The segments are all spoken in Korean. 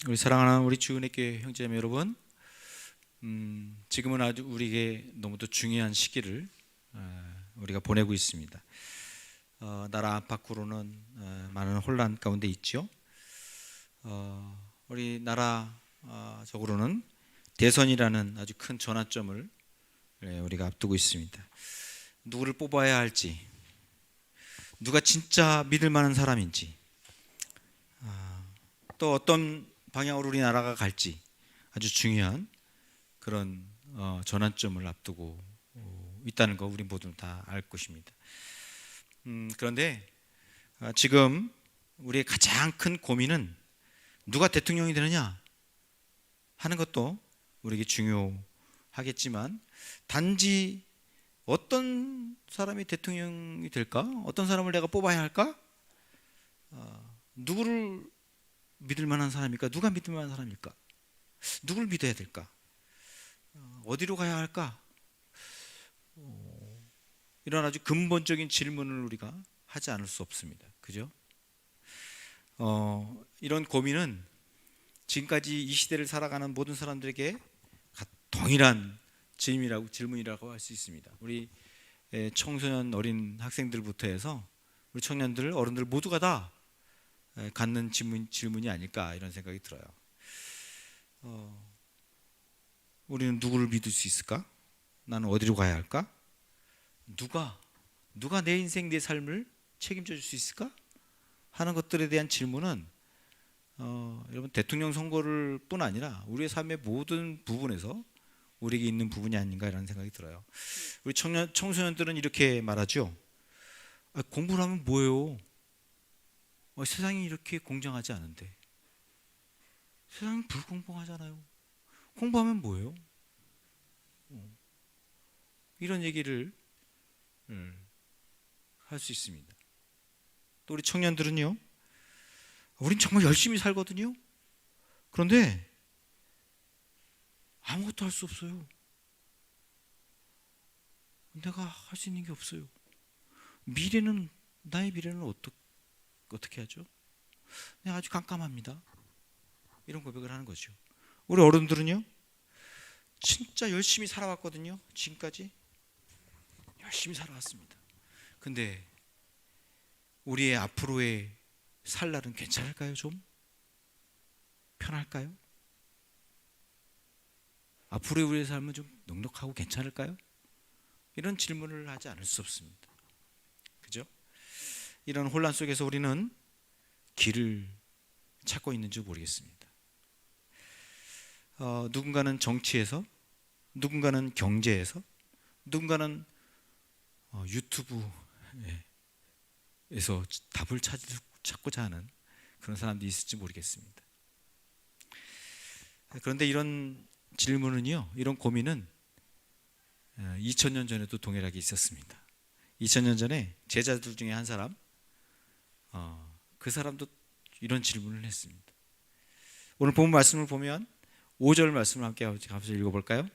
우리 사랑하는 우리 주은혜교회 형제자매 여러분, 지금은 아주 우리에게 너무도 중요한 시기를 우리가 보내고 있습니다. 나라 밖으로는 많은 혼란 가운데 있죠. 우리 나라적으로는 대선이라는 아주 큰 전환점을 우리가 앞두고 있습니다. 누구를 뽑아야 할지, 누가 진짜 믿을 만한 사람인지, 또 어떤 방향으로 우리나라가 갈지 아주 중요한 그런 전환점을 앞두고 있다는 거 우리 모두 다 알 것입니다. 그런데 지금 우리의 가장 큰 고민은 누가 대통령이 되느냐 하는 것도 우리에게 중요하겠지만, 단지 어떤 사람이 대통령이 될까? 어떤 사람을 내가 뽑아야 할까? 누구를 믿을 만한 사람일까? 누가 믿을 만한 사람일까? 누구를 믿어야 될까? 어디로 가야 할까? 이런 아주 근본적인 질문을 우리가 하지 않을 수 없습니다. 그죠? 이런 고민은 지금까지 이 시대를 살아가는 모든 사람들에게 동일한 질문이라고 할 수 있습니다. 우리 청소년 어린 학생들부터 해서 우리 청년들, 어른들 모두가 다 갖는 질문이 아닐까 이런 생각이 들어요. 우리는 누구를 믿을 수 있을까? 나는 어디로 가야 할까? 누가 내 인생, 내 삶을 책임져 줄 수 있을까? 하는 것들에 대한 질문은 여러분, 대통령 선거를 뿐 아니라 우리의 삶의 모든 부분에서 우리에게 있는 부분이 아닌가 이런 생각이 들어요. 우리 청소년들은 이렇게 말하죠. 공부를 하면 뭐예요? 세상이 이렇게 공정하지 않은데, 세상이 불공평하잖아요. 공부하면 뭐예요? 이런 얘기를 할 수 있습니다. 또 우리 청년들은요, 우린 정말 열심히 살거든요. 그런데 아무것도 할 수 없어요. 내가 할 수 있는 게 없어요. 나의 미래는 어떻게 하죠? 내가 아주 깜깜합니다. 이런 고백을 하는 거죠. 우리 어른들은요, 진짜 열심히 살아왔거든요. 지금까지 열심히 살아왔습니다. 근데 우리의 앞으로의 살 날은 괜찮을까요? 좀 편할까요? 앞으로의 우리의 삶은 좀 넉넉하고 괜찮을까요? 이런 질문을 하지 않을 수 없습니다. 그죠? 이런 혼란 속에서 우리는 길을 찾고 있는지 모르겠습니다. 누군가는 정치에서, 누군가는 경제에서, 누군가는 유튜브에서 답을 찾고자 하는 그런 사람도 있을지 모르겠습니다. 그런데 이런 질문은요, 이런 고민은 2000년 전에도 동일하게 있었습니다. 2000년 전에 제자들 중에 한 사람, 그 사람도 이런 질문을 했습니다. 오늘 본 말씀을 보면 5절 말씀을 함께 같이 읽어볼까요?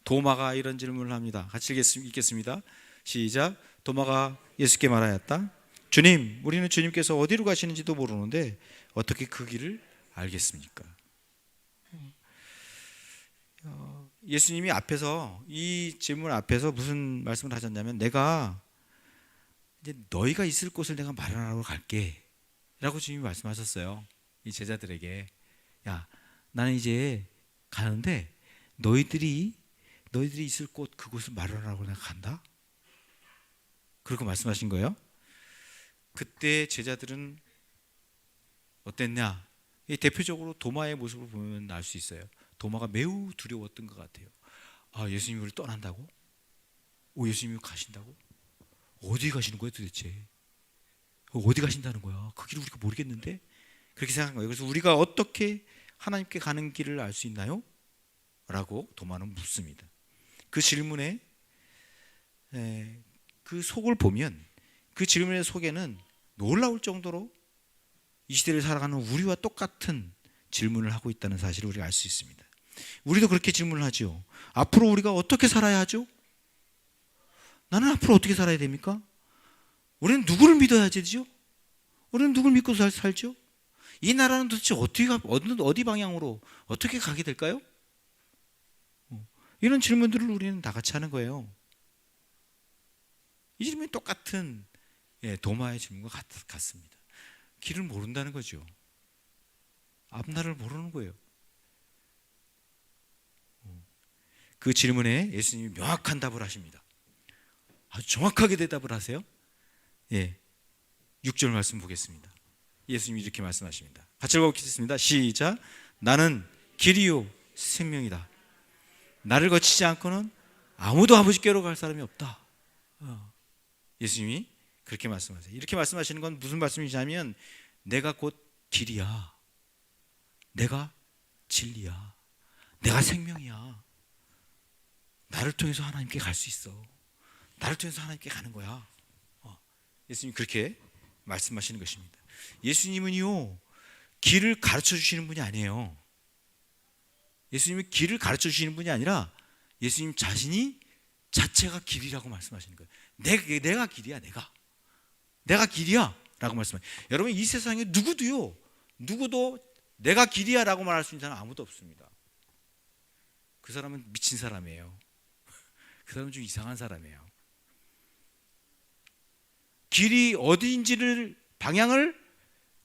도마가 이런 질문을 합니다. 같이 읽겠습니다. 시작. 도마가 예수께 말하였다. 주님, 우리는 주님께서 어디로 가시는지도 모르는데 어떻게 그 길을 알겠습니까? 예수님이 앞에서, 이 질문 앞에서 무슨 말씀을 하셨냐면, 내가 이제 너희가 있을 곳을 내가 마련하러 갈게 라고 주님이 말씀하셨어요. 이 제자들에게. 야, 나는 이제 가는데 너희들이 있을 곳, 그곳을 마련하라고 내가 간다. 그렇게 말씀하신 거예요. 그때 제자들은 어땠냐? 대표적으로 도마의 모습을 보면 알 수 있어요. 도마가 매우 두려웠던 것 같아요. 예수님이 우리를 떠난다고? 예수님이 가신다고? 어디 가시는 거예요 도대체? 어디 가신다는 거야? 그 길을 우리가 모르겠는데? 그렇게 생각한 거예요. 그래서 우리가 어떻게 하나님께 가는 길을 알 수 있나요? 라고 도마는 묻습니다. 그 질문에 그 속을 보면, 그 질문의 속에는 놀라울 정도로 이 시대를 살아가는 우리와 똑같은 질문을 하고 있다는 사실을 우리가 알 수 있습니다. 우리도 그렇게 질문을 하죠. 앞으로 우리가 어떻게 살아야 하죠? 나는 앞으로 어떻게 살아야 됩니까? 우리는 누구를 믿어야 되죠? 우리는 누굴 믿고 살죠? 이 나라는 도대체 어디 방향으로 어떻게 가게 될까요? 이런 질문들을 우리는 다 같이 하는 거예요. 이 질문이 똑같은 도마의 질문과 같습니다. 길을 모른다는 거죠. 앞날을 모르는 거예요. 그 질문에 예수님이 명확한 답을 하십니다. 아주 정확하게 대답을 하세요. 6절 말씀 보겠습니다. 예수님이 이렇게 말씀하십니다. 같이 읽어보겠습니다. 시작. 나는 길이요 생명이다. 나를 거치지 않고는 아무도 아버지께로 갈 사람이 없다. 예수님이 그렇게 말씀하세요. 이렇게 말씀하시는 건 무슨 말씀이냐면 내가 곧 길이야. 내가 진리야. 내가 생명이야. 나를 통해서 하나님께 갈 수 있어. 나를 통해서 하나님께 가는 거야. 예수님이 그렇게 말씀하시는 것입니다. 예수님은요 길을 가르쳐 주시는 분이 아니에요. 예수님이 길을 가르쳐 주시는 분이 아니라 예수님 자체가 길이라고 말씀하시는 거예요. 내가 길이야. 내가 길이야 라고 말씀하세요. 여러분 이 세상에 누구도 내가 길이야 라고 말할 수 있는 사람 아무도 없습니다. 그 사람은 미친 사람이에요. 그 사람은 좀 이상한 사람이에요. 길이 어디인지를 방향을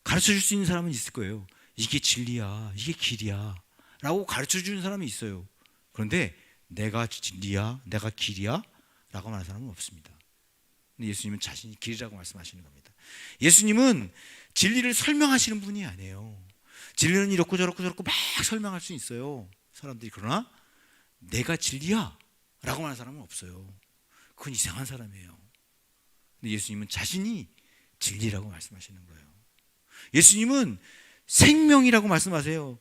가르쳐 줄 수 있는 사람은 있을 거예요. 이게 진리야, 이게 길이야 라고 가르쳐 주는 사람이 있어요. 그런데 내가 진리야, 내가 길이야 라고 말하는 사람은 없습니다. 근데 예수님은 자신이 길이라고 말씀하시는 겁니다. 예수님은 진리를 설명하시는 분이 아니에요. 진리는 이렇고 저렇고 막 설명할 수 있어요, 사람들이. 그러나 내가 진리야 라고 말하는 사람은 없어요. 그건 이상한 사람이에요. 근데 예수님은 자신이 진리라고 말씀하시는 거예요. 예수님은 생명이라고 말씀하세요.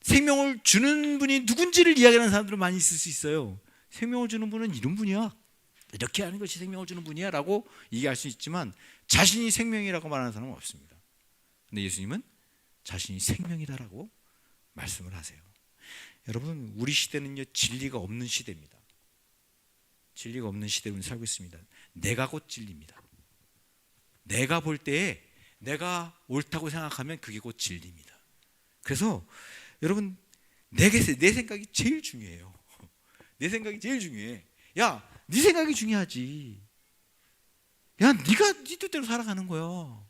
생명을 주는 분이 누군지를 이야기하는 사람들은 많이 있을 수 있어요. 생명을 주는 분은 이런 분이야, 이렇게 하는 것이 생명을 주는 분이야 라고 얘기할 수 있지만 자신이 생명이라고 말하는 사람은 없습니다. 근데 예수님은 자신이 생명이다라고 말씀을 하세요. 여러분 우리 시대는요 진리가 없는 시대입니다. 진리가 없는 시대에 우리는 살고 있습니다. 내가 곧 진리입니다. 내가 볼 때에 내가 옳다고 생각하면 그게 곧 진리입니다. 그래서 여러분 내 생각이 제일 중요해요. 내 생각이 제일 중요해. 야, 네 생각이 중요하지. 야, 네가 네 뜻대로 살아가는 거야.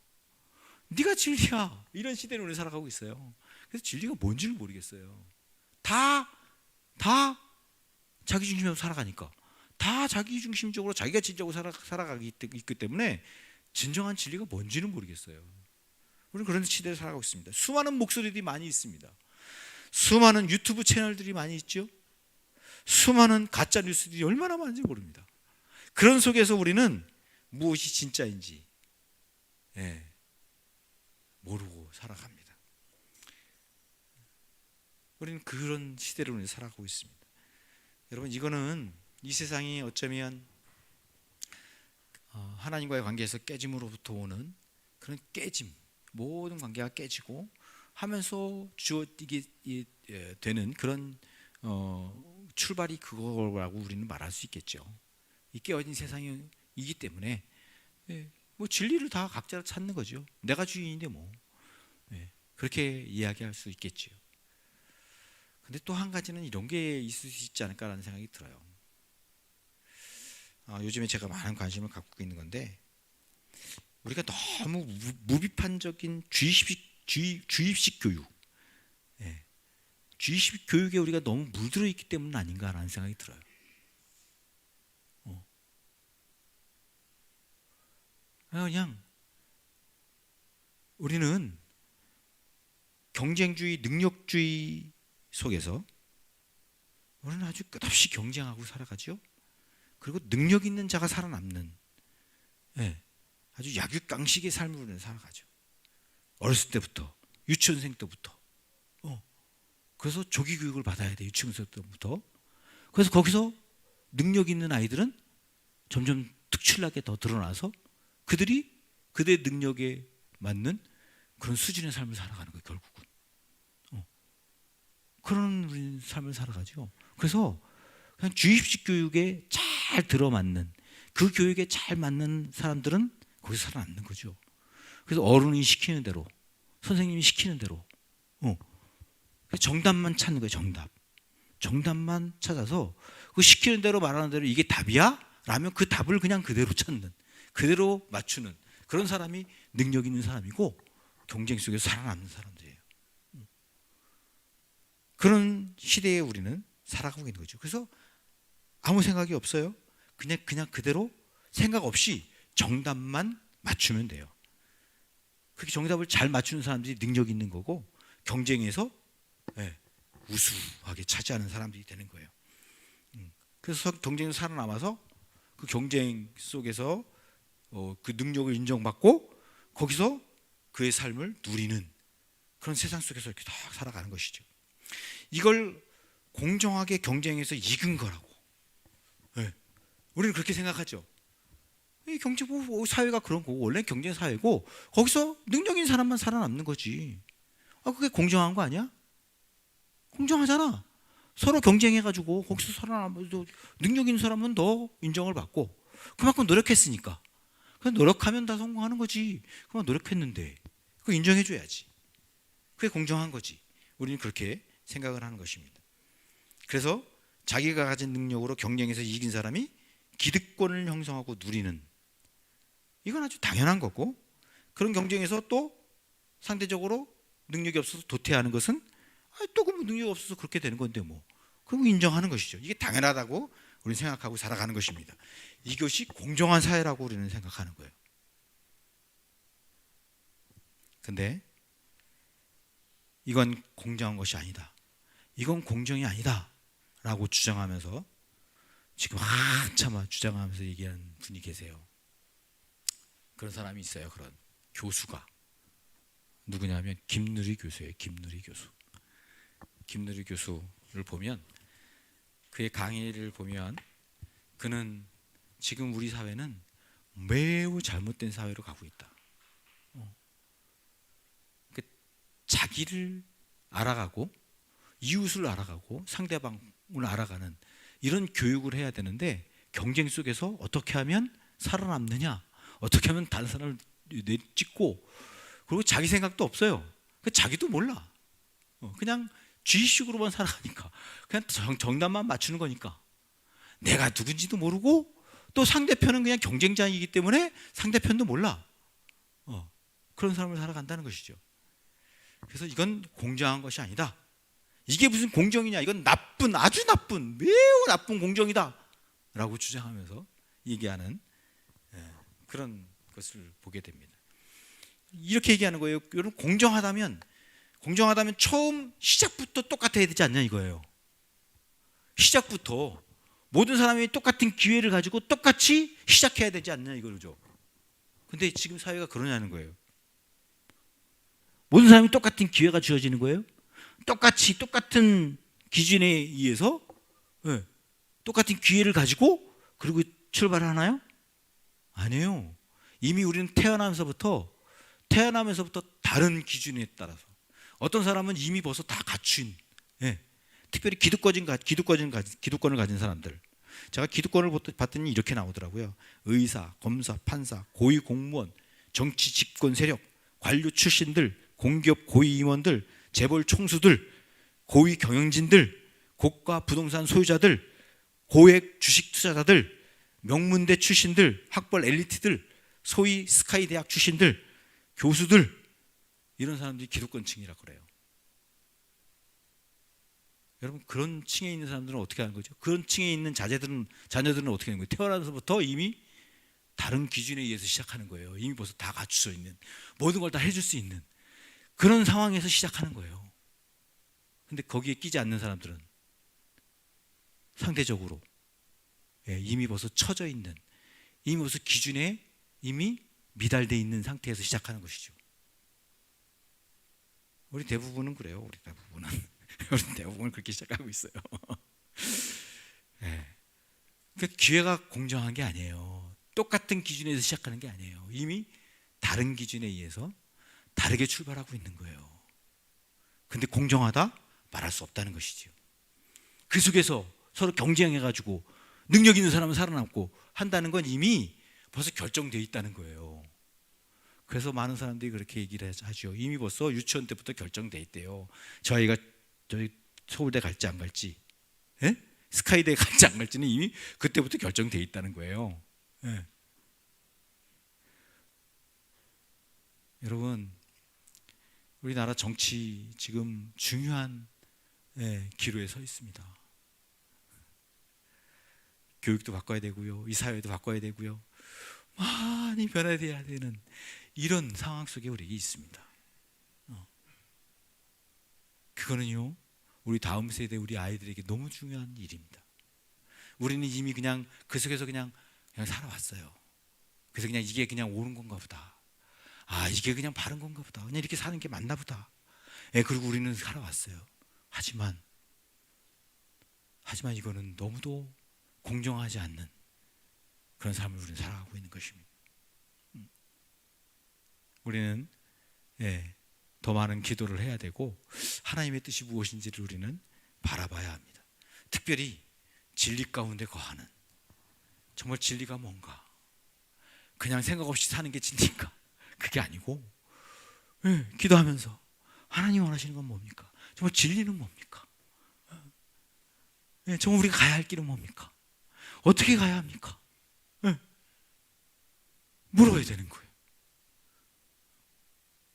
네가 진리야. 이런 시대를 우리 살아가고 있어요. 그래서 진리가 뭔지를 모르겠어요. 다 자기 중심으로 살아가니까. 다 자기 중심적으로 자기가 진짜로 살아가기 때문에 진정한 진리가 뭔지는 모르겠어요. 우리는 그런 시대에 살아가고 있습니다. 수많은 목소리들이 많이 있습니다. 수많은 유튜브 채널들이 많이 있죠. 수많은 가짜 뉴스들이 얼마나 많은지 모릅니다. 그런 속에서 우리는 무엇이 진짜인지 모르고 살아갑니다. 우리는 그런 시대를 우리는 살아가고 있습니다. 여러분 이거는 이 세상이 어쩌면 하나님과의 관계에서 깨짐으로부터 오는 그런 깨짐, 모든 관계가 깨지고 하면서 이게 되는 그런 출발이 그거라고 우리는 말할 수 있겠죠. 이 깨어진 세상이기 때문에 뭐 진리를 다 각자 찾는 거죠. 내가 주인인데 뭐 그렇게 이야기할 수 있겠죠. 근데 또 한 가지는 이런 게 있을 수 있지 않을까라는 생각이 들어요. 요즘에 제가 많은 관심을 갖고 있는 건데 우리가 너무 무비판적인 주입식 교육, 주입식 교육에 우리가 너무 물들어 있기 때문 아닌가라는 생각이 들어요. 그냥 우리는 경쟁주의, 능력주의 속에서 우리는 아주 끝없이 경쟁하고 살아가죠. 그리고 능력 있는 자가 살아남는 아주 약육강식의 삶을 우리는 살아가죠. 어렸을 때부터, 유치원생 때부터. 그래서 조기 교육을 받아야 돼, 유치원생 때부터. 그래서 거기서 능력 있는 아이들은 점점 특출나게 더 드러나서 그들의 능력에 맞는 그런 수준의 삶을 살아가는 거예요, 결국은. 그런 우리 삶을 살아가죠. 그래서 그냥 주입식 교육에 잘 들어맞는, 그 교육에 잘 맞는 사람들은 거기서 살아남는 거죠. 그래서 어른이 시키는 대로 선생님이 시키는 대로. 정답만 찾는 거예요. 정답만 찾아서 그 시키는 대로 말하는 대로 이게 답이야? 라면 그 답을 그냥 그대로 찾는, 그대로 맞추는 그런 사람이 능력 있는 사람이고 경쟁 속에서 살아남는 사람들이에요. 그런 시대에 우리는 살아가고 있는 거죠. 그래서 아무 생각이 없어요. 그냥 그대로 생각 없이 정답만 맞추면 돼요. 그렇게 정답을 잘 맞추는 사람들이 능력 있는 거고 경쟁에서 우수하게 차지하는 사람들이 되는 거예요. 그래서 경쟁에서 살아남아서 그 경쟁 속에서 그 능력을 인정받고 거기서 그의 삶을 누리는 그런 세상 속에서 이렇게 딱 살아가는 것이죠. 이걸 공정하게 경쟁에서 이긴 거라고. 우리는 그렇게 생각하죠. 이 경쟁 사회가 그런 거고 원래 경쟁 사회고 거기서 능력 있는 사람만 살아남는 거지. 그게 공정한 거 아니야? 공정하잖아. 서로 경쟁해가지고 거기서 살아남아도 능력 있는 사람은 더 인정을 받고 그만큼 노력했으니까. 그냥 노력하면 다 성공하는 거지. 그만 노력했는데 그거 인정해줘야지. 그게 공정한 거지. 우리는 그렇게 생각을 하는 것입니다. 그래서 자기가 가진 능력으로 경쟁에서 이긴 사람이 기득권을 형성하고 누리는, 이건 아주 당연한 거고, 그런 경쟁에서 또 상대적으로 능력이 없어서 도태하는 것은 또 그 능력이 없어서 그렇게 되는 건데 뭐 그거 인정하는 것이죠. 이게 당연하다고 우리는 생각하고 살아가는 것입니다. 이것이 공정한 사회라고 우리는 생각하는 거예요. 근데 이건 공정한 것이 아니다, 이건 공정이 아니다 라고 주장하면서 지금 한참 주장하면서 얘기하는 분이 계세요. 그런 사람이 있어요. 그런 교수가 누구냐면 김누리 교수예요. 김누리 교수. 김누리 교수를 보면 그의 강의를 보면 그는 지금 우리 사회는 매우 잘못된 사회로 가고 있다. 자기를 알아가고 이웃을 알아가고 상대방을 알아가는 이런 교육을 해야 되는데 경쟁 속에서 어떻게 하면 살아남느냐, 어떻게 하면 다른 사람을 내찍고, 그리고 자기 생각도 없어요. 자기도 몰라. 그냥 쥐식으로만 살아가니까 그냥 정답만 맞추는 거니까 내가 누군지도 모르고 또 상대편은 그냥 경쟁자이기 때문에 상대편도 몰라. 그런 사람을 살아간다는 것이죠. 그래서 이건 공정한 것이 아니다. 이게 무슨 공정이냐, 이건 나쁜, 아주 나쁜, 매우 나쁜 공정이다 라고 주장하면서 얘기하는 그런 것을 보게 됩니다. 이렇게 얘기하는 거예요. 여러분, 공정하다면 처음 시작부터 똑같아야 되지 않냐 이거예요. 시작부터 모든 사람이 똑같은 기회를 가지고 똑같이 시작해야 되지 않냐 이거죠. 근데 지금 사회가 그러냐는 거예요. 모든 사람이 똑같은 기회가 주어지는 거예요. 똑같이 똑같은 기준에 의해서 똑같은 기회를 가지고 그리고 출발하나요? 아니에요. 이미 우리는 태어나면서부터 다른 기준에 따라서 어떤 사람은 이미 벌써 다 갖춘, 특별히 기득권을 가진 사람들. 제가 기득권을 봤더니 이렇게 나오더라고요. 의사, 검사, 판사, 고위 공무원, 정치 집권 세력, 관료 출신들, 공기업 고위 임원들, 재벌 총수들, 고위 경영진들, 고가 부동산 소유자들, 고액 주식 투자자들, 명문대 출신들, 학벌 엘리트들, 소위 스카이 대학 출신들, 교수들, 이런 사람들이 기득권층이라고 그래요. 여러분, 그런 층에 있는 사람들은 어떻게 하는 거죠? 그런 층에 있는 자녀들은 어떻게 하는 거예요? 태어나서부터 이미 다른 기준에 의해서 시작하는 거예요. 이미 벌써 다 갖추져 있는, 모든 걸 다 해줄 수 있는 그런 상황에서 시작하는 거예요. 근데 거기에 끼지 않는 사람들은 상대적으로 이미 벌써 처져 있는, 이미 벌써 기준에 이미 미달되어 있는 상태에서 시작하는 것이죠. 우리 대부분은 그래요. 우리 대부분은 그렇게 시작하고 있어요. 그 기회가 공정한 게 아니에요. 똑같은 기준에서 시작하는 게 아니에요. 이미 다른 기준에 의해서 다르게 출발하고 있는 거예요. 근데 공정하다? 말할 수 없다는 것이죠. 그 속에서 서로 경쟁해가지고 능력 있는 사람은 살아남고 한다는 건 이미 벌써 결정되어 있다는 거예요. 그래서 많은 사람들이 그렇게 얘기를 하죠. 이미 벌써 유치원 때부터 결정돼 있대요. 저희가 저희 서울대 갈지 안 갈지, 예? 스카이대 갈지 안 갈지는 이미 그때부터 결정돼 있다는 거예요. 예. 여러분, 우리나라 정치 지금 중요한 기로에 서 있습니다. 교육도 바꿔야 되고요, 이 사회도 바꿔야 되고요, 많이 변화돼야 되는 이런 상황 속에 우리가 있습니다. 그거는요, 우리 다음 세대 우리 아이들에게 너무 중요한 일입니다. 우리는 이미 그냥 그 속에서 그냥 살아왔어요. 그래서 그냥 이게 그냥 옳은 건가 보다, 아 이게 그냥 바른 건가 보다, 그냥 이렇게 사는 게 맞나 보다. 그리고 우리는 살아왔어요. 하지만 이거는 너무도 공정하지 않는 그런 삶을 우리는 살아가고 있는 것입니다. 우리는 더 많은 기도를 해야 되고, 하나님의 뜻이 무엇인지를 우리는 바라봐야 합니다. 특별히 진리 가운데 거하는, 정말 진리가 뭔가, 그냥 생각 없이 사는 게 진리인가? 그게 아니고, 기도하면서 하나님 원하시는 건 뭡니까? 정말 진리는 뭡니까? 정말 우리가 가야 할 길은 뭡니까? 어떻게 가야 합니까? 물어야 되는 거예요.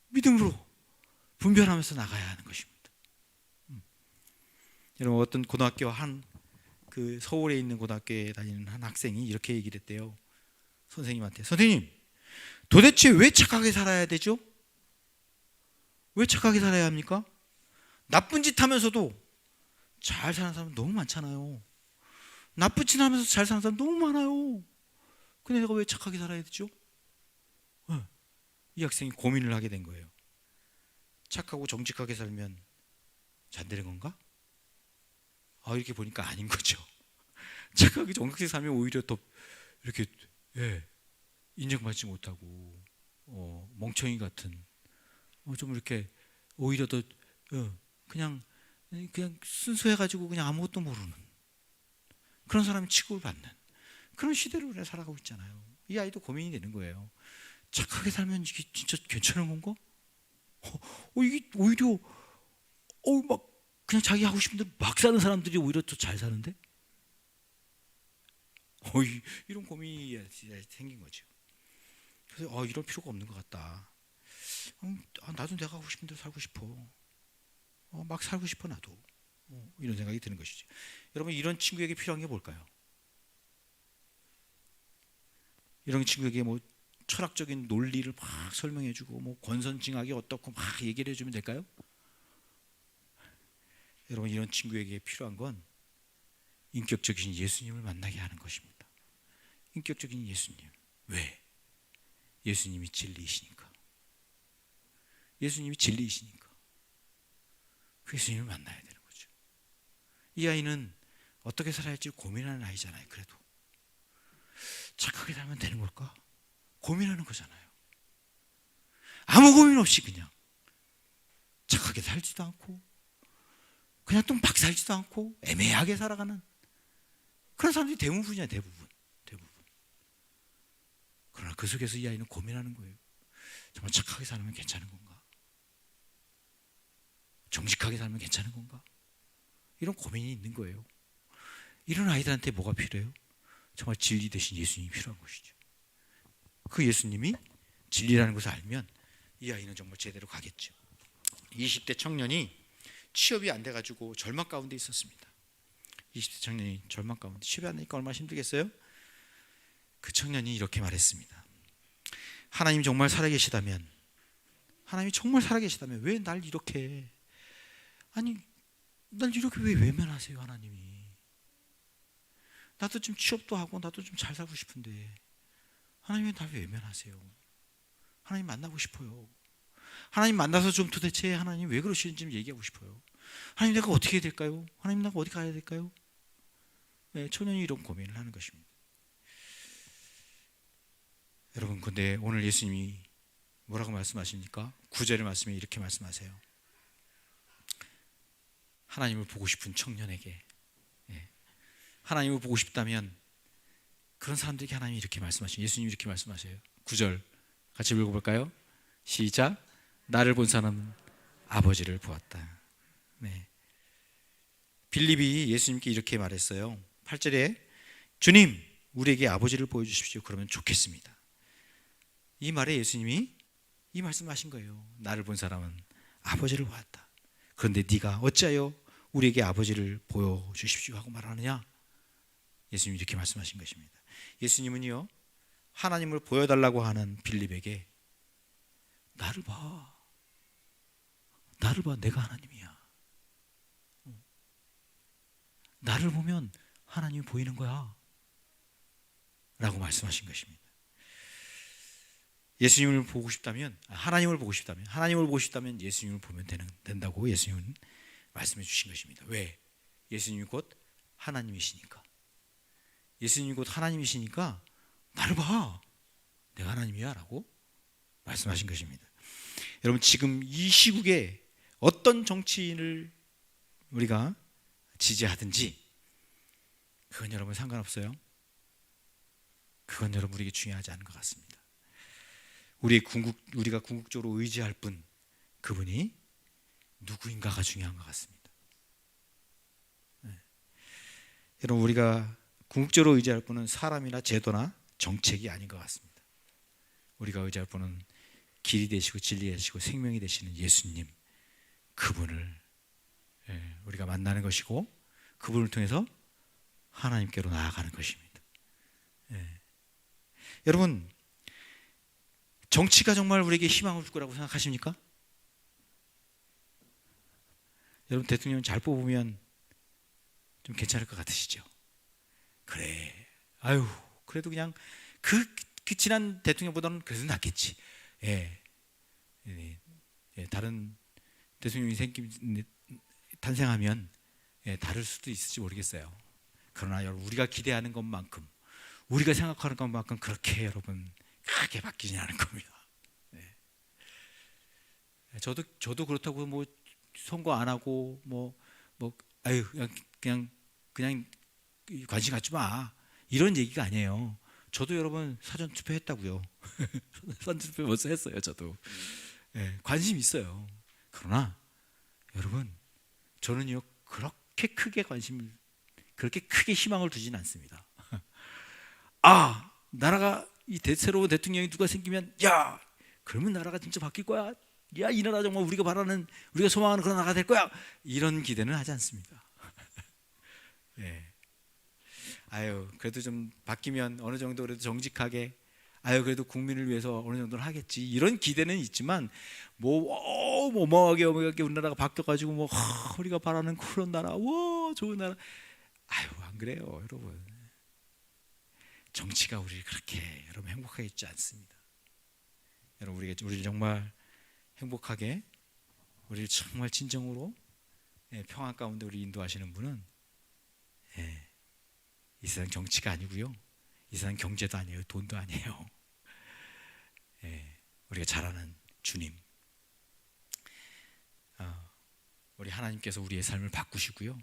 믿음으로 분별하면서 나가야 하는 것입니다. 여러분, 어떤 고등학교 그 서울에 있는 고등학교에 다니는 한 학생이 이렇게 얘기를 했대요. 선생님한테, 선생님, 도대체 왜 착하게 살아야 되죠? 왜 착하게 살아야 합니까? 나쁜 짓 하면서도 잘 사는 사람 너무 많잖아요. 나쁜 짓 하면서 잘 사는 사람 너무 많아요. 근데 내가 왜 착하게 살아야 되죠? 이 학생이 고민을 하게 된 거예요. 착하고 정직하게 살면 잘 되는 건가? 이렇게 보니까 아닌 거죠. 착하게 정직하게 살면 오히려 더 이렇게 인정받지 못하고 멍청이 같은, 좀 이렇게 오히려 더 그냥 순수해가지고 그냥 아무것도 모르는 그런 사람이 취급을 받는 그런 시대를 우리가 살아가고 있잖아요. 이 아이도 고민이 되는 거예요. 착하게 살면 이게 진짜 괜찮은 건가? 이게 오히려 막 그냥 자기 하고 싶은 대로 막 사는 사람들이 오히려 더 잘 사는데? 이런 고민이 생긴 거죠. 그래서 이럴 필요가 없는 것 같다. 나도 내가 하고 싶은 대로 살고 싶어. 막 살고 싶어 나도. 이런 생각이 드는 것이죠. 여러분, 이런 친구에게 필요한 게 뭘까요? 이런 친구에게 뭐 철학적인 논리를 막 설명해주고, 뭐 권선징악이 어떻고 막 얘기를 해주면 될까요? 여러분, 이런 친구에게 필요한 건 인격적인 예수님을 만나게 하는 것입니다. 인격적인 예수님. 왜? 예수님이 진리이시니까. 예수님이 진리이시니까 그 예수님을 만나야 되는 거죠. 이 아이는 어떻게 살아야 할지 고민하는 아이잖아요. 그래도 착하게 살면 되는 걸까? 고민하는 거잖아요. 아무 고민 없이 그냥 착하게 살지도 않고, 그냥 또 막 살지도 않고 애매하게 살아가는 그런 사람들이 대부분이야. 대부분. 그러나 그 속에서 이 아이는 고민하는 거예요. 정말 착하게 살면 괜찮은 건가? 정직하게 살면 괜찮은 건가? 이런 고민이 있는 거예요. 이런 아이들한테 뭐가 필요해요? 정말 진리 대신 예수님이 필요한 것이죠. 그 예수님이 진리라는 것을 알면 이 아이는 정말 제대로 가겠죠. 20대 청년이 취업이 안 돼가지고 절망 가운데 있었습니다. 20대 청년이 절망 가운데, 취업이 안 되니까 얼마나 힘들겠어요? 그 청년이 이렇게 말했습니다. 하나님 정말 살아계시다면, 하나님이 정말 살아계시다면 왜 날 이렇게, 날 이렇게 왜 외면하세요? 하나님이 나도 좀 취업도 하고 나도 좀 잘 살고 싶은데 하나님이 날 외면하세요? 하나님 만나고 싶어요. 하나님 만나서 좀 도대체 하나님 왜 그러시는지 좀 얘기하고 싶어요. 하나님, 내가 어떻게 해야 될까요? 하나님, 내가 어디 가야 될까요? 청년이 이런 고민을 하는 것입니다. 여러분, 근데 오늘 예수님이 뭐라고 말씀하십니까? 9절의 말씀에 이렇게 말씀하세요. 하나님을 보고 싶은 청년에게, 하나님을 보고 싶다면 그런 사람들에게 하나님이 이렇게 말씀하시죠. 예수님이 이렇게 말씀하세요. 9절 같이 읽어볼까요? 시작. 나를 본 사람은 아버지를 보았다. 네. 빌립이 예수님께 이렇게 말했어요. 8절에 주님, 우리에게 아버지를 보여주십시오. 그러면 좋겠습니다. 이 말에 예수님이 이 말씀하신 거예요. 나를 본 사람은 아버지를 보았다. 그런데 네가 어찌하여 우리에게 아버지를 보여주십시오 하고 말하느냐? 예수님이 이렇게 말씀하신 것입니다. 예수님은요, 하나님을 보여달라고 하는 빌립에게 나를 봐. 나를 봐. 내가 하나님이야. 나를 보면 하나님이 보이는 거야. 라고 말씀하신 것입니다. 예수님을 보고 싶다면, 하나님을 보고 싶다면 예수님을 보면 된다고 예수님은 말씀해 주신 것입니다. 왜? 예수님이 곧 하나님이시니까. 예수님이 곧 하나님이시니까 나를 봐. 내가 하나님이야. 라고 말씀하신 것입니다. 여러분, 지금 이 시국에 어떤 정치인을 우리가 지지하든지 그건 여러분 상관없어요. 그건 여러분 우리에게 중요하지 않은 것 같습니다. 우리가 궁극적으로 의지할 분, 그분이 누구인가가 중요한 것 같습니다. 네. 여러분, 우리가 궁극적으로 의지할 분은 사람이나 제도나 정책이 아닌 것 같습니다. 우리가 의지할 분은 길이 되시고 진리 되시고 생명이 되시는 예수님, 그분을 우리가 만나는 것이고 그분을 통해서 하나님께로 나아가는 것입니다. 여러분, 정치가 정말 우리에게 희망을 줄 거라고 생각하십니까? 여러분, 대통령 잘 뽑으면 좀 괜찮을 것 같으시죠? 그래, 아유, 그래도 그냥 그 지난 대통령보다는 그래도 낫겠지. 다른 대통령이 탄생하면 다를 수도 있을지 모르겠어요. 그러나 여러분, 우리가 기대하는 것만큼, 우리가 생각하는 것만큼 그렇게 여러분 크게 바뀌지 않을 겁니다. 저도 그렇다고 뭐 선거 안 하고 아유 그냥 관심 갖지 마, 이런 얘기가 아니에요. 저도 여러분 사전 투표했다고요. 사전 투표 벌써 했어요. 저도 관심 있어요. 그러나 여러분, 저는요 그렇게 크게 희망을 두진 않습니다. 나라가 새로운 대통령이 누가 생기면, 야, 그러면 나라가 진짜 바뀔 거야. 야, 이 나라 정말 우리가 소망하는 그런 나라가 될 거야. 이런 기대는 하지 않습니다. 그래도 좀 바뀌면 어느 정도 그래도 정직하게, 그래도 국민을 위해서 어느 정도는 하겠지, 이런 기대는 있지만 어마어마하게 우리나라가 바뀌어가지고 우리가 바라는 그런 나라, 좋은 나라, 안 그래요, 여러분. 정치가 우리를 그렇게 여러분 행복하게 있지 않습니다. 여러분, 우리를 정말 행복하게, 우리를 정말 진정으로 평안 가운데 우리 인도하시는 분은 이 세상 정치가 아니고요, 이 세상 경제도 아니에요, 돈도 아니에요. 우리가 잘 아는 주님, 우리 하나님께서 우리의 삶을 바꾸시고요,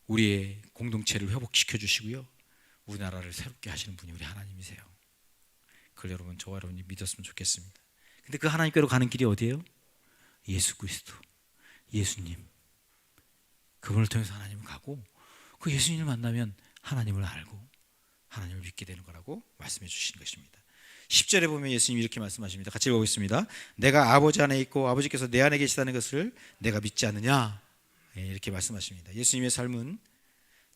우리의 공동체를 회복시켜 주시고요, 우리나라를 새롭게 하시는 분이 우리 하나님이세요. 그걸 여러분, 저와 여러분이 믿었으면 좋겠습니다. 근데 그 하나님께로 가는 길이 어디예요? 예수 그리스도, 예수님, 그분을 통해서 하나님을 가고, 그 예수님을 만나면 하나님을 알고 하나님을 믿게 되는 거라고 말씀해 주신 것입니다. 10절에 보면 예수님이 이렇게 말씀하십니다. 같이 보겠습니다. 내가 아버지 안에 있고 아버지께서 내 안에 계시다는 것을 내가 믿지 않느냐, 이렇게 말씀하십니다. 예수님의 삶은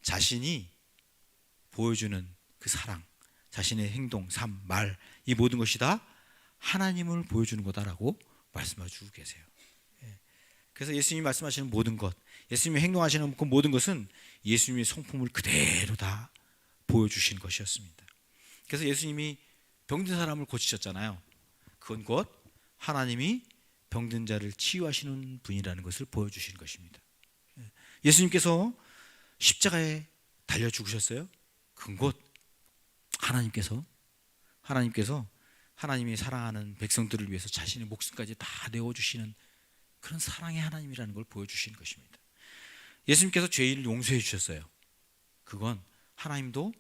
자신이 보여주는 그 사랑, 자신의 행동, 삶, 말, 이 모든 것이 다 하나님을 보여주는 거다라고 말씀하시고 계세요. 그래서 예수님이 말씀하시는 모든 것, 예수님이 행동하시는 그 모든 것은 예수님의 성품을 그대로 다 보여주신 것이었습니다. 그래서 예수님이 병든 사람을 고치셨잖아요. 그건 곧 하나님이 병든 자를 치유하시는 분이라는 것을 보여주신 것입니다. 예수님께서 십자가에 달려 죽으셨어요. 그건 곧 하나님께서 하나님이 사랑하는 백성들을 위해서 자신의 목숨까지 다 내어주시는 그런 사랑의 하나님이라는 걸 보여주시는 것입니다. 예수님께서 죄인을 용서해 주셨어요. 그건 하나님도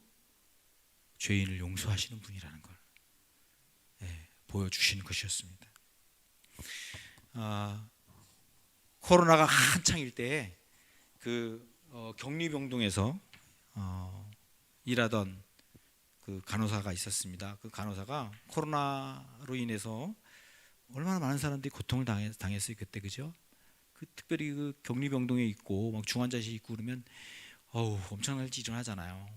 죄인을 용서하시는 분이라는 걸 보여주시는 것이었습니다. 코로나가 한창일 때에 격리병동에서 일하던 그 간호사가 있었습니다. 그 간호사가 코로나로 인해서 얼마나 많은 사람들이 고통을 당했어요 그때, 그죠? 특별히 그 격리병동에 있고 막 중환자실 있고 그러면 엄청나게 일어나잖아요.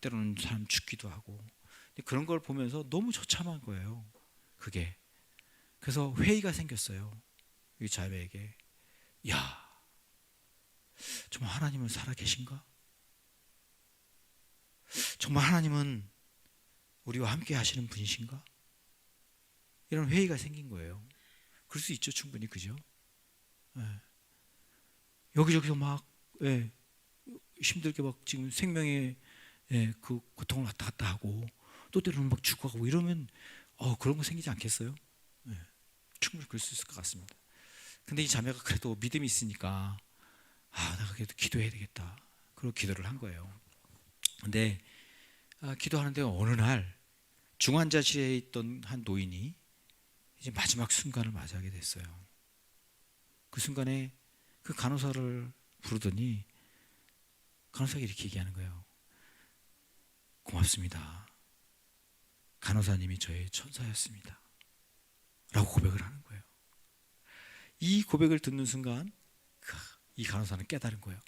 때로는 사람 죽기도 하고. 근데 그런 걸 보면서 너무 처참한 거예요. 그게. 그래서 회의가 생겼어요. 이 자매에게. 야, 정말 하나님은 살아 계신가? 정말 하나님은 우리와 함께 하시는 분이신가? 이런 회의가 생긴 거예요. 그럴 수 있죠, 충분히, 그죠? 여기저기서 막 힘들게 막 지금 생명의 그 고통을 왔다 갔다 하고 또 때로는 막 죽어가고 이러면 그런 거 생기지 않겠어요? 충분히 그럴 수 있을 것 같습니다. 근데 이 자매가 그래도 믿음이 있으니까 내가 그래도 기도해야 되겠다. 그리고 기도를 한 거예요. 근데 기도하는데 어느 날 중환자실에 있던 한 노인이 이제 마지막 순간을 맞이하게 됐어요. 그 순간에 그 간호사를 부르더니 간호사가 이렇게 얘기하는 거예요. 고맙습니다. 간호사님이 저의 천사였습니다. 라고 고백을 하는 거예요. 이 고백을 듣는 순간 이 간호사는 깨달은 거예요.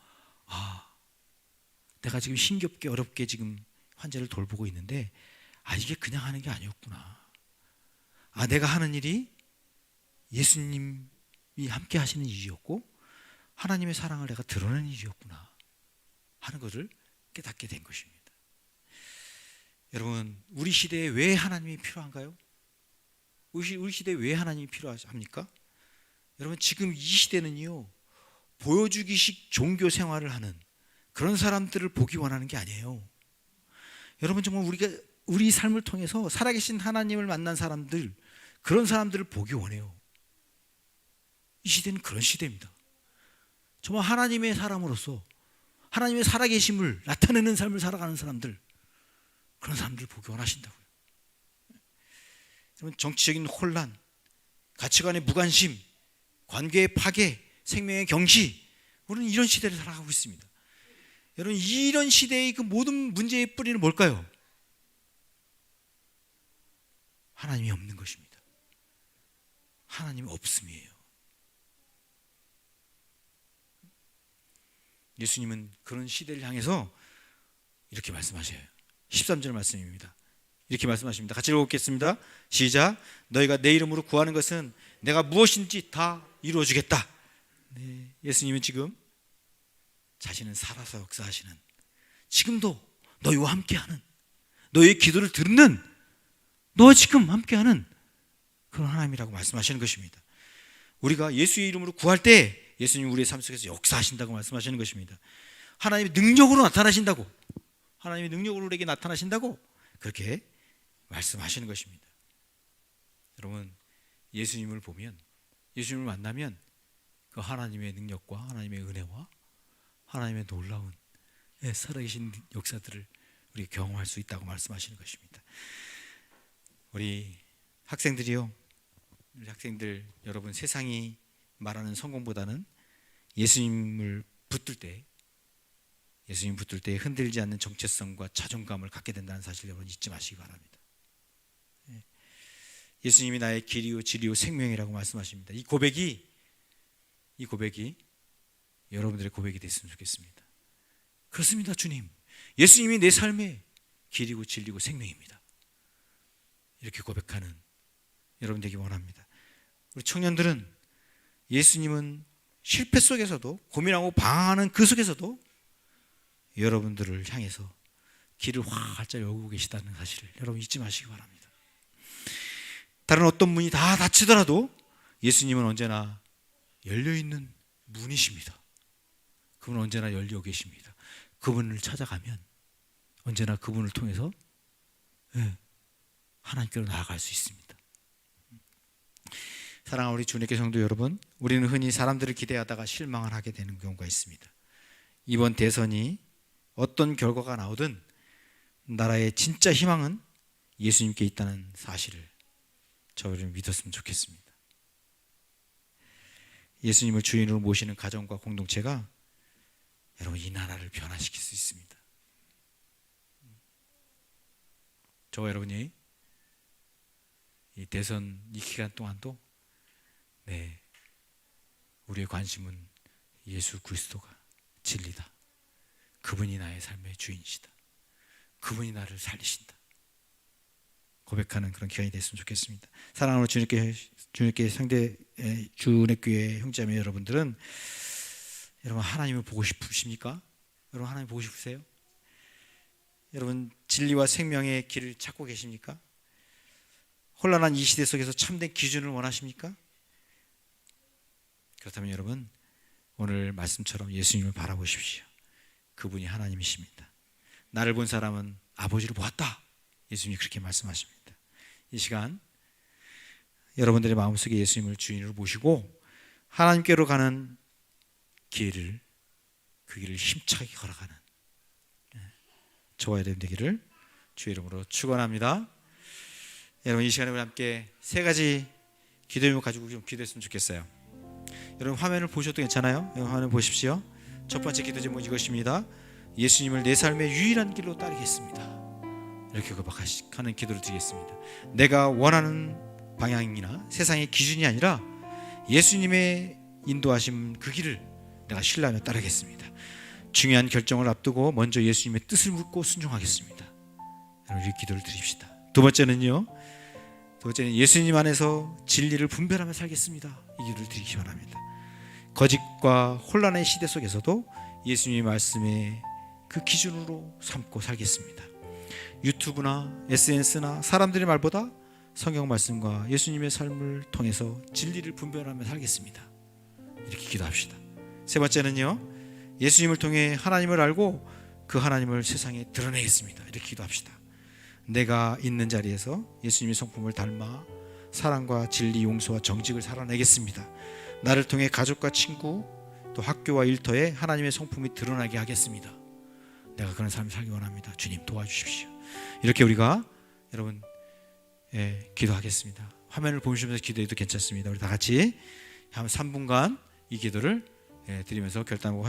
내가 지금 힘겹게 어렵게 지금 환자를 돌보고 있는데 이게 그냥 하는 게 아니었구나. 내가 하는 일이 예수님이 함께 하시는 일이었고 하나님의 사랑을 내가 드러내는 일이었구나 하는 것을 깨닫게 된 것입니다. 여러분, 우리 시대에 왜 하나님이 필요한가요? 우리 시대에 왜 하나님이 필요합니까? 여러분, 지금 이 시대는요, 보여주기식 종교 생활을 하는 그런 사람들을 보기 원하는 게 아니에요. 여러분, 정말 우리 삶을 통해서 살아계신 하나님을 만난 사람들, 그런 사람들을 보기 원해요. 이 시대는 그런 시대입니다. 정말 하나님의 사람으로서 하나님의 살아계심을 나타내는 삶을 살아가는 사람들, 그런 사람들을 보기 원하신다고요. 여러분, 정치적인 혼란, 가치관의 무관심, 관계의 파괴, 생명의 경시, 우리는 이런 시대를 살아가고 있습니다. 여러분, 이런 시대의 그 모든 문제의 뿌리는 뭘까요? 하나님이 없는 것입니다. 하나님이 없음이에요. 예수님은 그런 시대를 향해서 이렇게 말씀하셔요. 13절 말씀입니다. 이렇게 말씀하십니다. 같이 읽어보겠습니다. 시작. 너희가 내 이름으로 구하는 것은 내가 무엇인지 다 이루어주겠다. 네, 예수님은 지금 자신은 살아서 역사하시는, 지금도 너희와 함께하는, 너희의 기도를 듣는, 너와 지금 함께하는 그런 하나님이라고 말씀하시는 것입니다. 우리가 예수의 이름으로 구할 때 예수님 우리의 삶 속에서 역사하신다고 말씀하시는 것입니다. 하나님의 능력으로 나타나신다고, 하나님의 능력으로 우리에게 나타나신다고 그렇게 말씀하시는 것입니다. 여러분, 예수님을 보면, 예수님을 만나면 그 하나님의 능력과 하나님의 은혜와 하나님의 놀라운 살아계신 역사들을 우리 경험할 수 있다고 말씀하시는 것입니다. 우리 학생들이요, 우리 학생들 여러분, 세상이 말하는 성공보다는 예수님을 붙들 때, 예수님 붙들 때 흔들리지 않는 정체성과 자존감을 갖게 된다는 사실 여러분 잊지 마시기 바랍니다. 예수님이 나의 길이요 진리요 생명이라고 말씀하십니다. 이 고백이 여러분들의 고백이 됐으면 좋겠습니다. 그렇습니다, 주님. 예수님이 내 삶의 길이고 진리고 생명입니다. 이렇게 고백하는 여러분 되기 원합니다. 우리 청년들은 예수님은 실패 속에서도, 고민하고 방황하는 그 속에서도 여러분들을 향해서 길을 활짝 열고 계시다는 사실을 여러분 잊지 마시기 바랍니다. 다른 어떤 문이 다 닫히더라도 예수님은 언제나 열려있는 문이십니다. 그분은 언제나 열려 계십니다. 그분을 찾아가면 언제나 그분을 통해서 하나님께로 나아갈 수 있습니다. 사랑하는 우리 주님께 성도 여러분, 우리는 흔히 사람들을 기대하다가 실망을 하게 되는 경우가 있습니다. 이번 대선이 어떤 결과가 나오든 나라의 진짜 희망은 예수님께 있다는 사실을 저희는 믿었으면 좋겠습니다. 예수님을 주인으로 모시는 가정과 공동체가 여러분 이 나라를 변화시킬 수 있습니다. 저와 여러분이 이 대선 이 기간 동안도 우리의 관심은 예수 그리스도가 진리다. 그분이 나의 삶의 주인이시다. 그분이 나를 살리신다. 고백하는 그런 기간이 됐으면 좋겠습니다. 사랑하는 주님께 상대 주내교회 형제자매 여러분들은 여러분 하나님을 보고 싶으십니까? 여러분 하나님 보고 싶으세요? 여러분 진리와 생명의 길을 찾고 계십니까? 혼란한 이 시대 속에서 참된 기준을 원하십니까? 그렇다면 여러분 오늘 말씀처럼 예수님을 바라보십시오. 그분이 하나님이십니다. 나를 본 사람은 아버지를 보았다. 예수님이 그렇게 말씀하십니다. 이 시간 여러분들의 마음속에 예수님을 주인으로 모시고 하나님께로 가는 길을 그 길을 힘차게 걸어가는 저와 여러분 되기를 주의 이름으로 축원합니다. 여러분 이 시간에 우리 함께 세 가지 기도 제목 가지고 좀 기도했으면 좋겠어요. 여러분 화면을 보셔도 괜찮아요? 여러분 화면 보십시오. 첫 번째 기도 제목 이것입니다. 예수님을 내 삶의 유일한 길로 따르겠습니다. 이렇게 고백하는 기도를 드리겠습니다. 내가 원하는 방향이나 세상의 기준이 아니라 예수님의 인도하심 그 길을 내가 신뢰하며 따르겠습니다. 중요한 결정을 앞두고 먼저 예수님의 뜻을 묻고 순종하겠습니다. 여러분 이 기도를 드립시다. 두 번째는 예수님 안에서 진리를 분별하며 살겠습니다. 이 기도를 드리기 바랍니다. 거짓과 혼란의 시대 속에서도 예수님의 말씀의 그 기준으로 삼고 살겠습니다. 유튜브나 SNS나 사람들의 말보다 성경 말씀과 예수님의 삶을 통해서 진리를 분별하며 살겠습니다. 이렇게 기도합시다. 세 번째는요, 예수님을 통해 하나님을 알고 그 하나님을 세상에 드러내겠습니다. 이렇게 기도합시다. 내가 있는 자리에서 예수님의 성품을 닮아 사랑과 진리, 용서와 정직을 살아내겠습니다. 나를 통해 가족과 친구 또 학교와 일터에 하나님의 성품이 드러나게 하겠습니다. 내가 그런 삶을 살기 원합니다. 주님 도와주십시오. 이렇게 우리가 여러분 기도하겠습니다. 화면을 보시면서 기도해도 괜찮습니다. 우리 다 같이 한 3분간 이 기도를 드리면서 결단하고